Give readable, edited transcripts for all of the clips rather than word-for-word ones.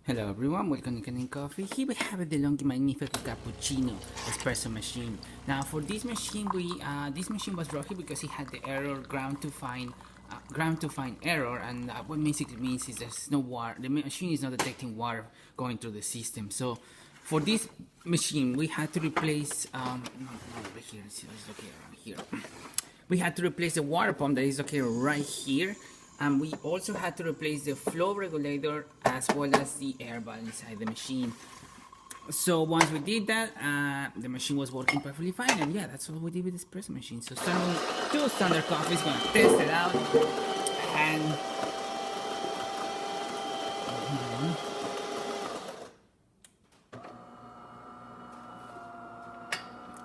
Hello everyone, welcome to Kanen Coffee. Here we have a DeLonghi Magnifico Cappuccino Espresso machine. Now for this machine, this machine was broken because it had the error ground to find error, and what basically means is there's no water. The machine is not detecting water going through the system. So for this machine, we had to replace we had to replace the water pump that is located right here. And we also had to replace the flow regulator as well as the air valve inside the machine. So once we did that, the machine was working perfectly fine, and yeah, that's all we did with this espresso machine. So starting with 2 standard coffees, gonna test it out, and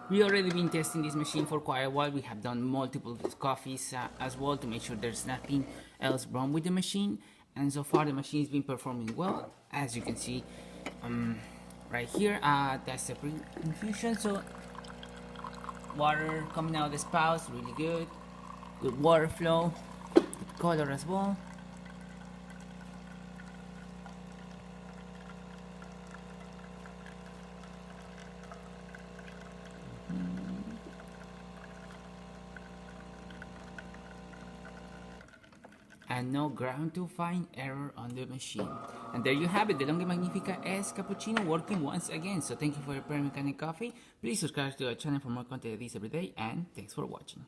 we already been testing this machine for quite a while. We have done multiple coffees as well to make sure there's nothing else wrong with the machine. And so far the machine has been performing well. As you can see right here, that's the pre-infusion. So water coming out of the spouts, really good. Good water flow, good color as well. And no ground to find error on the machine. And there you have it, the DeLonghi Magnifica S Cappuccino working once again. So thank you for your Kanen Coffee. Please subscribe to our channel for more content like this every day, and thanks for watching.